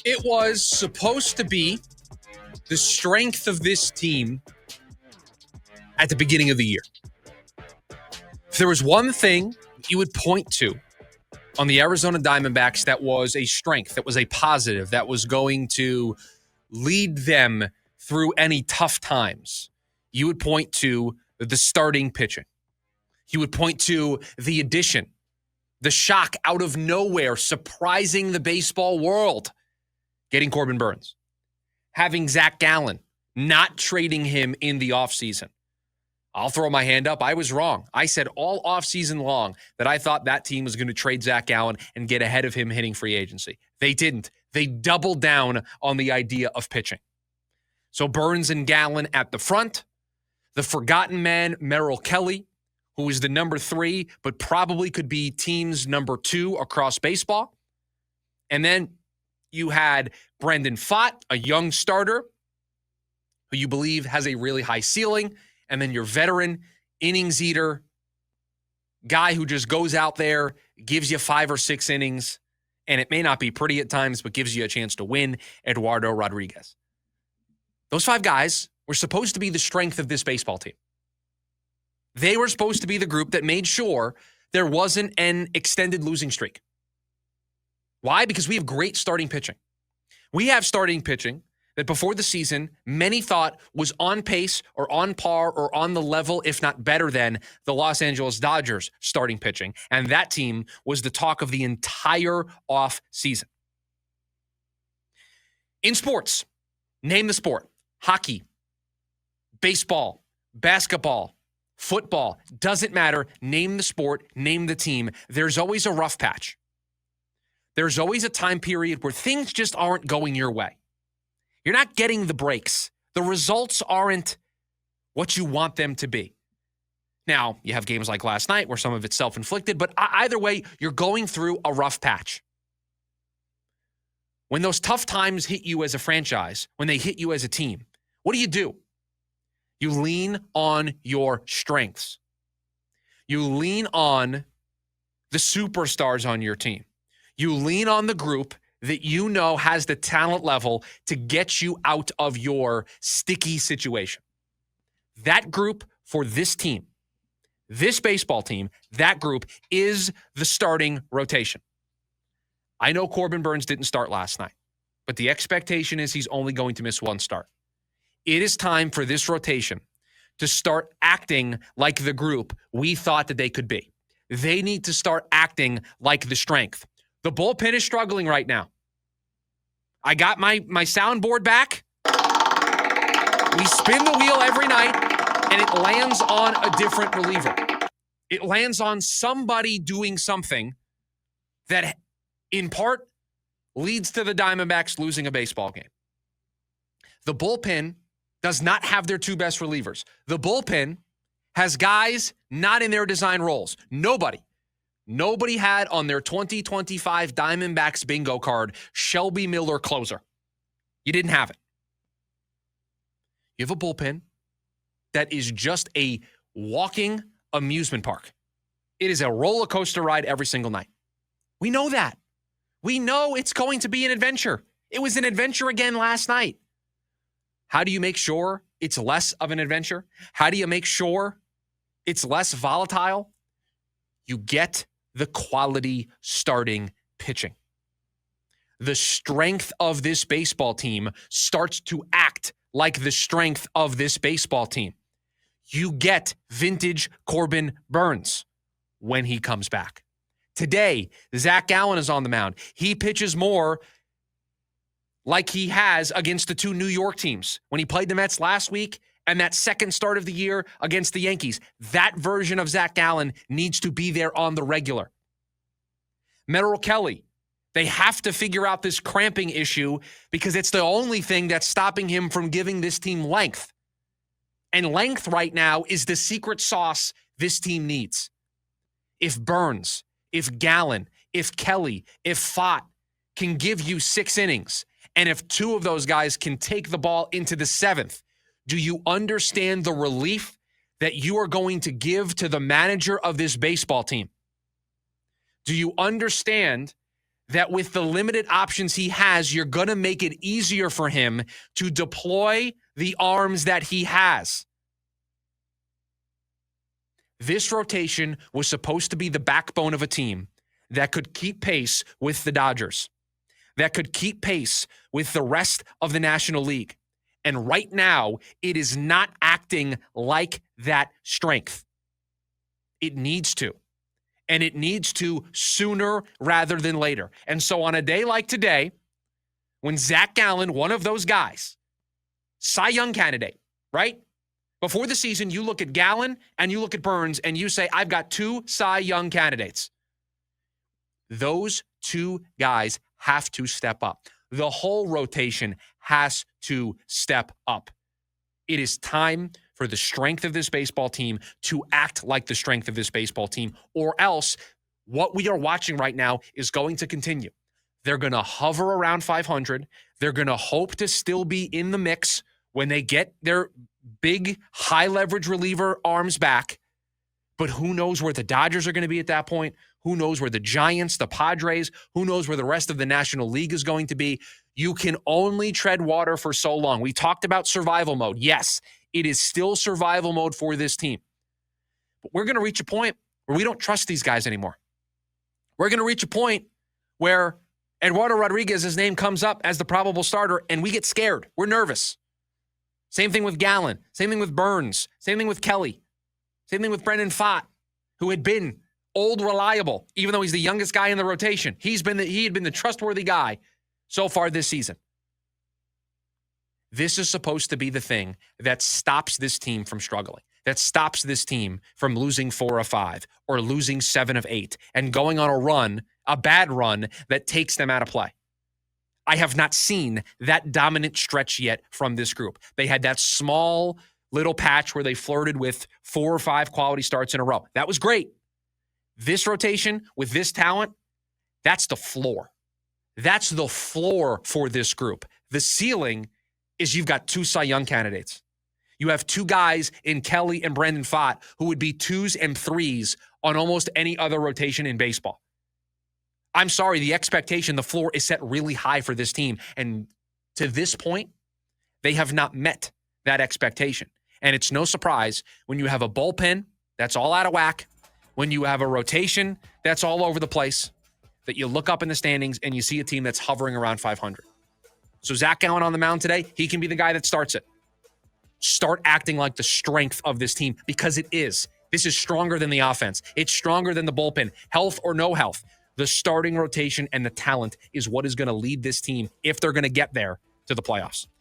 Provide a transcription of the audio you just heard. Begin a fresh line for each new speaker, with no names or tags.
It was supposed to be the strength of this team at the beginning of the year. If there was one thing you would point to on the Arizona Diamondbacks that was a strength, that was a positive, that was going to lead them through any tough times, you would point to the starting pitching. You would point to the addition, the shock out of nowhere, surprising the baseball world, getting Corbin Burnes, having Zach Gallen, not trading him in the offseason. I'll throw my hand up. I was wrong. I said all offseason long that I thought that team was going to trade Zach Gallen and get ahead of him hitting free agency. They didn't. They doubled down on the idea of pitching. So Burnes and Gallen at the front. The forgotten man, Merrill Kelly, who is the number 3, but probably could be team's number 2 across baseball. And then you had Brendan Pfaadt, a young starter who you believe has a really high ceiling. And then your veteran, innings eater, guy who just goes out there, gives you 5 or 6 innings, and it may not be pretty at times, but gives you a chance to win, Eduardo Rodriguez. Those 5 guys were supposed to be the strength of this baseball team. They were supposed to be the group that made sure there wasn't an extended losing streak. Why? Because we have great starting pitching. We have starting pitching that before the season, many thought was on pace or on par or on the level, if not better than, the Los Angeles Dodgers starting pitching. And that team was the talk of the entire off season. In sports, name the sport. Hockey, baseball, basketball, football, doesn't matter. Name the sport, name the team. There's always a rough patch. There's always a time period where things just aren't going your way. You're not getting the breaks. The results aren't what you want them to be. Now, you have games like last night where some of it's self-inflicted, but either way, you're going through a rough patch. When those tough times hit you as a franchise, when they hit you as a team, what do? You lean on your strengths. You lean on the superstars on your team. You lean on the group that you know has the talent level to get you out of your sticky situation. That group for this team, this baseball team, that group is the starting rotation. I know Corbin Burnes didn't start last night, but the expectation is he's only going to miss 1 start. It is time for this rotation to start acting like the group we thought that they could be. They need to start acting like the strength. The bullpen is struggling right now. I got my soundboard back. We spin the wheel every night, and it lands on a different reliever. It lands on somebody doing something that, in part, leads to the Diamondbacks losing a baseball game. The bullpen does not have their 2 best relievers. The bullpen has guys not in their design roles. Nobody had on their 2025 Diamondbacks bingo card Shelby Miller closer. You didn't have it. You have a bullpen that is just a walking amusement park. It is a roller coaster ride every single night. We know that. We know it's going to be an adventure. It was an adventure again last night. How do you make sure it's less of an adventure? How do you make sure it's less volatile? You get the quality starting pitching. The strength of this baseball team starts to act like the strength of this baseball team. You get vintage Corbin Burnes when he comes back. Today, Zach Gallen is on the mound. He pitches more like he has against the 2 New York teams when he played the Mets last week and that second start of the year against the Yankees. That version of Zach Gallen needs to be there on the regular. Merrill Kelly, they have to figure out this cramping issue because it's the only thing that's stopping him from giving this team length. And length right now is the secret sauce this team needs. If Burnes, if Gallen, if Kelly, if Pfaadt can give you 6 innings, and if 2 of those guys can take the ball into the 7th, do you understand the relief that you are going to give to the manager of this baseball team? Do you understand that with the limited options he has, you're going to make it easier for him to deploy the arms that he has. This rotation was supposed to be the backbone of a team that could keep pace with the Dodgers, that could keep pace with the rest of the National League. And right now, it is not acting like that strength. It needs to. And it needs to sooner rather than later. And so on a day like today, when Zach Gallen, one of those guys, Cy Young candidate, right? Before the season, you look at Gallen and you look at Burns and you say, I've got 2 Cy Young candidates. Those 2 guys have to step up. The whole rotation has to step up. It is time for the strength of this baseball team to act like the strength of this baseball team, or else what we are watching right now is going to continue. They're going to hover around 500. They're going to hope to still be in the mix when they get their big high leverage reliever arms back. But who knows where the Dodgers are going to be at that point? Who knows where the Giants, the Padres, who knows where the rest of the National League is going to be? You can only tread water for so long. We talked about survival mode. Yes, it is still survival mode for this team. But we're going to reach a point where we don't trust these guys anymore. We're going to reach a point where Eduardo Rodriguez's name comes up as the probable starter and we get scared. We're nervous. Same thing with Gallen. Same thing with Burns. Same thing with Kelly. Same thing with Brendan Pfaadt, who had been old reliable, even though he's the youngest guy in the rotation. He had been the trustworthy guy so far this season. This is supposed to be the thing that stops this team from struggling, that stops this team from losing 4 of 5 or losing 7 of 8 and going on a run, a bad run that takes them out of play. I have not seen that dominant stretch yet from this group. They had that small little patch where they flirted with 4 or 5 quality starts in a row. That was great. This rotation with this talent, that's the floor. That's the floor for this group. The ceiling is you've got 2 Cy Young candidates. You have 2 guys in Kelly and Brendan Pfaadt who would be 2s and 3s on almost any other rotation in baseball. I'm sorry, the expectation, the floor is set really high for this team. And to this point, they have not met that expectation. And it's no surprise when you have a bullpen that's all out of whack, when you have a rotation that's all over the place, that you look up in the standings and you see a team that's hovering around 500. So Zach Gallen on the mound today, he can be the guy that starts it. Start acting like the strength of this team, because it is. This is stronger than the offense. It's stronger than the bullpen. Health or no health, the starting rotation and the talent is what is going to lead this team, if they're going to get there, to the playoffs.